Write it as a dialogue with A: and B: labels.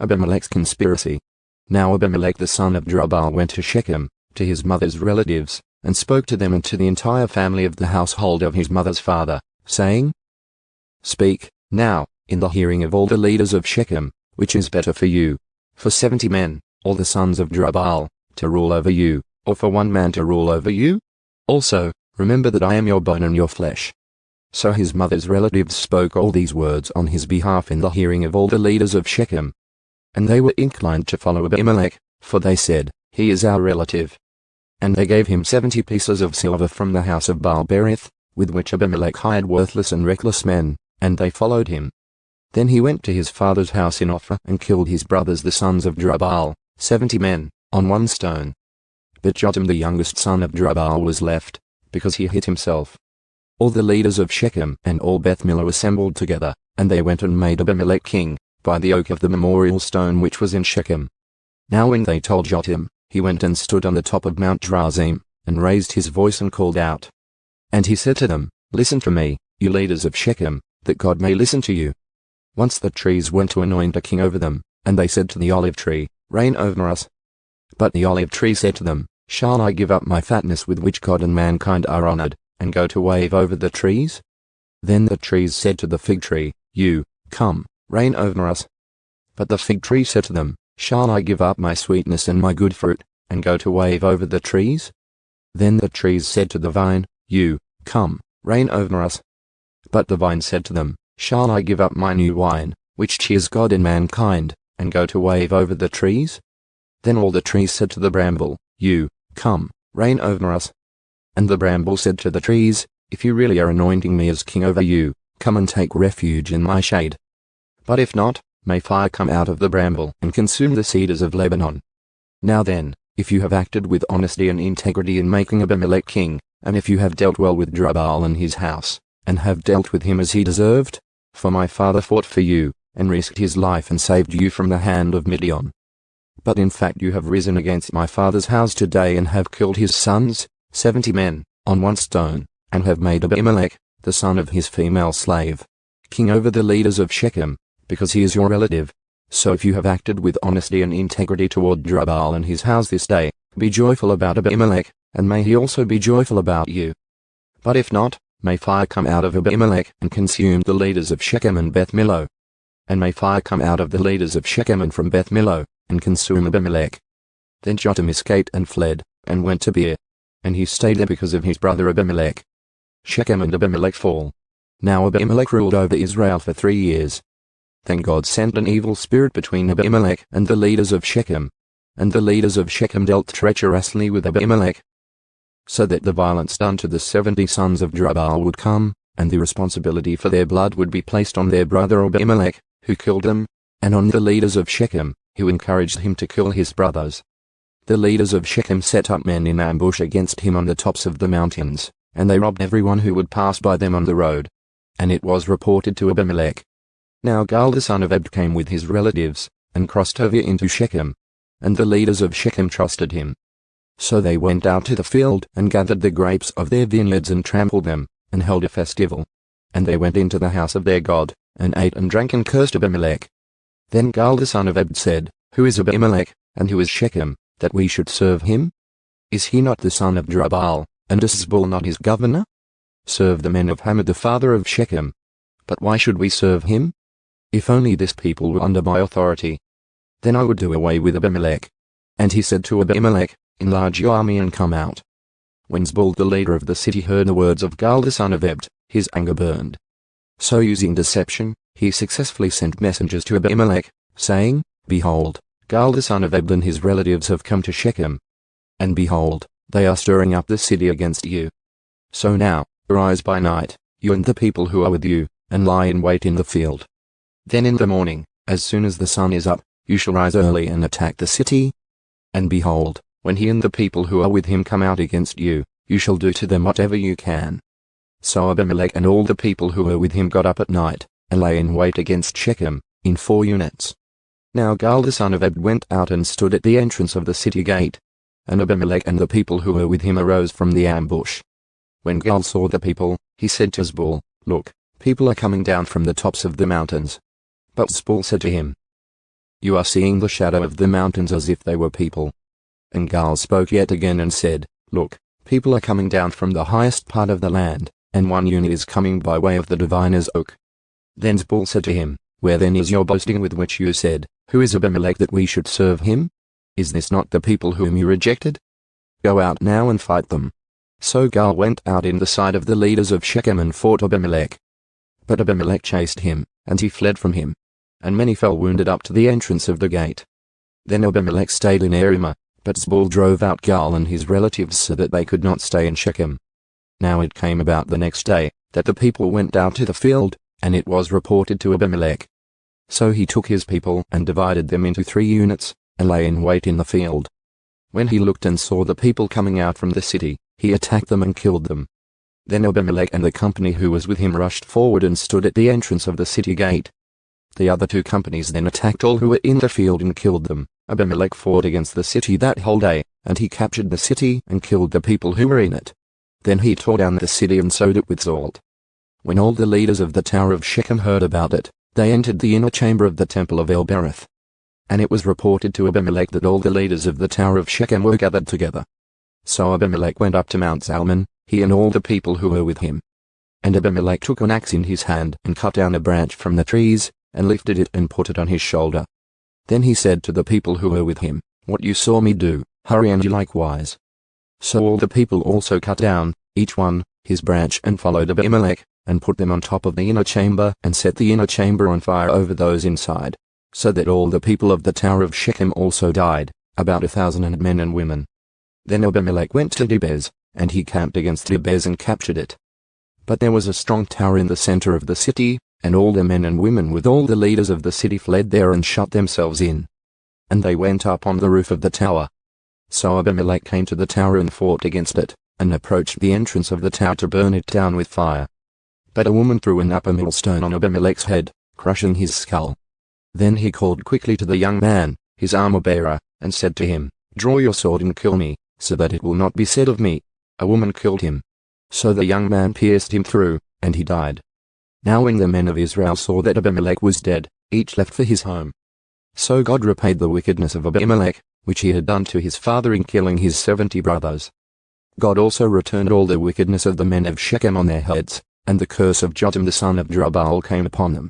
A: Abimelech's conspiracy. Now Abimelech the son of Jerubbaal went to Shechem, to his mother's relatives, and spoke to them and to the entire family of the household of his mother's father, saying, Speak, now, in the hearing of all the leaders of Shechem, which is better for you, for 70 men, all the sons of Jerubbaal, to rule over you, or for 1 man to rule over you? Also, remember that I am your bone and your flesh. So his mother's relatives spoke all these words on his behalf in the hearing of all the leaders of Shechem. And they were inclined to follow Abimelech, for they said, He is our relative. And they gave him 70 pieces of silver from the house of Baal-berith, with which Abimelech hired worthless and reckless men, and they followed him. Then he went to his father's house in Ophrah and killed his brothers the sons of Jerubbaal, 70 men, on 1 stone. But Jotham the youngest son of Jerubbaal was left, because he hid himself. All the leaders of Shechem and all Beth Millo assembled together, and they went and made Abimelech king, by the oak of the memorial stone which was in Shechem. Now when they told Jotham, he went and stood on the top of Mount Gerizim, and raised his voice and called out. And he said to them, Listen to me, you leaders of Shechem, that God may listen to you. Once the trees went to anoint a king over them, and they said to the olive tree, Reign over us. But the olive tree said to them, Shall I give up my fatness with which God and mankind are honored, and go to wave over the trees? Then the trees said to the fig tree, You, come, reign over us. But the fig tree said to them, Shall I give up my sweetness and my good fruit, and go to wave over the trees? Then the trees said to the vine, You, come, reign over us. But the vine said to them, Shall I give up my new wine, which cheers God and mankind, and go to wave over the trees? Then all the trees said to the bramble, You, come, reign over us. And the bramble said to the trees, If you really are anointing me as king over you, come and take refuge in my shade. But if not, may fire come out of the bramble and consume the cedars of Lebanon. Now then, if you have acted with honesty and integrity in making Abimelech king, and if you have dealt well with Jerubbaal and his house, and have dealt with him as he deserved, for my father fought for you, and risked his life and saved you from the hand of Midian. But in fact you have risen against my father's house today and have killed his sons, 70 men, on 1 stone, and have made Abimelech, the son of his female slave, king over the leaders of Shechem, because he is your relative. So if you have acted with honesty and integrity toward Jerubbaal and his house this day, be joyful about Abimelech, and may he also be joyful about you. But if not, may fire come out of Abimelech and consume the leaders of Shechem and Beth Millo. And may fire come out of the leaders of Shechem and from Beth Millo, and consume Abimelech. Then Jotham escaped and fled, and went to Beer. And he stayed there because of his brother Abimelech. Shechem and Abimelech fall. Now Abimelech ruled over Israel for 3 years. Then God sent an evil spirit between Abimelech and the leaders of Shechem. And the leaders of Shechem dealt treacherously with Abimelech, so that the violence done to the 70 sons of Jerubbaal would come, and the responsibility for their blood would be placed on their brother Abimelech, who killed them, and on the leaders of Shechem, who encouraged him to kill his brothers. The leaders of Shechem set up men in ambush against him on the tops of the mountains, and they robbed everyone who would pass by them on the road. And it was reported to Abimelech. Now Gaal the son of Ebed came with his relatives, and crossed over into Shechem, and the leaders of Shechem trusted him. So they went out to the field and gathered the grapes of their vineyards and trampled them, and held a festival. And they went into the house of their God, and ate and drank and cursed Abimelech. Then Gaal the son of Ebed said, Who is Abimelech, and who is Shechem, that we should serve him? Is he not the son of Jerubbaal, and is Zebul not his governor? Serve the men of Hamad the father of Shechem. But why should we serve him? If only this people were under my authority, then I would do away with Abimelech. And he said to Abimelech, Enlarge your army and come out. When Zebul the leader of the city heard the words of Gaal the son of Ebed, his anger burned. So using deception, he successfully sent messengers to Abimelech, saying, Behold, Gaal the son of Ebed and his relatives have come to Shechem. And behold, they are stirring up the city against you. So now, arise by night, you and the people who are with you, and lie in wait in the field. Then in the morning, as soon as the sun is up, you shall rise early and attack the city. And behold, when he and the people who are with him come out against you, you shall do to them whatever you can. So Abimelech and all the people who were with him got up at night, and lay in wait against Shechem, in 4 units. Now Gaal the son of Ebed went out and stood at the entrance of the city gate. And Abimelech and the people who were with him arose from the ambush. When Gaal saw the people, he said to Zebul, Look, people are coming down from the tops of the mountains. But Zebul said to him, You are seeing the shadow of the mountains as if they were people. And Gaal spoke yet again and said, Look, people are coming down from the highest part of the land, and one unit is coming by way of the diviner's oak. Then Zebul said to him, Where then is your boasting with which you said, Who is Abimelech that we should serve him? Is this not the people whom you rejected? Go out now and fight them. So Gaal went out in the sight of the leaders of Shechem and fought Abimelech. But Abimelech chased him, and he fled from him. And many fell wounded up to the entrance of the gate. Then Abimelech stayed in Ramah, but Zebul drove out Gaal and his relatives so that they could not stay in Shechem. Now it came about the next day, that the people went out to the field, and it was reported to Abimelech. So he took his people and divided them into 3 units, and lay in wait in the field. When he looked and saw the people coming out from the city, he attacked them and killed them. Then Abimelech and the company who was with him rushed forward and stood at the entrance of the city gate. The other 2 companies then attacked all who were in the field and killed them. Abimelech fought against the city that whole day, and he captured the city and killed the people who were in it. Then he tore down the city and sowed it with salt. When all the leaders of the tower of Shechem heard about it, they entered the inner chamber of the temple of Baal-berith. And it was reported to Abimelech that all the leaders of the tower of Shechem were gathered together. So Abimelech went up to Mount Zalmon, he and all the people who were with him. And Abimelech took an axe in his hand and cut down a branch from the trees, and lifted it and put it on his shoulder. Then he said to the people who were with him, What you saw me do, hurry and you likewise. So all the people also cut down, each one, his branch and followed Abimelech, and put them on top of the inner chamber and set the inner chamber on fire over those inside, so that all the people of the tower of Shechem also died, about 1,000 men and women. Then Abimelech went to Debez, and he camped against Debez and captured it. But there was a strong tower in the center of the city, and all the men and women with all the leaders of the city fled there and shut themselves in. And they went up on the roof of the tower. So Abimelech came to the tower and fought against it, and approached the entrance of the tower to burn it down with fire. But a woman threw an upper millstone on Abimelech's head, crushing his skull. Then he called quickly to the young man, his armor-bearer, and said to him, Draw your sword and kill me, so that it will not be said of me, A woman killed him. So the young man pierced him through, and he died. Now when the men of Israel saw that Abimelech was dead, each left for his home. So God repaid the wickedness of Abimelech, which he had done to his father in killing his 70 brothers. God also returned all the wickedness of the men of Shechem on their heads, and the curse of Jotham the son of Jerubbaal came upon them.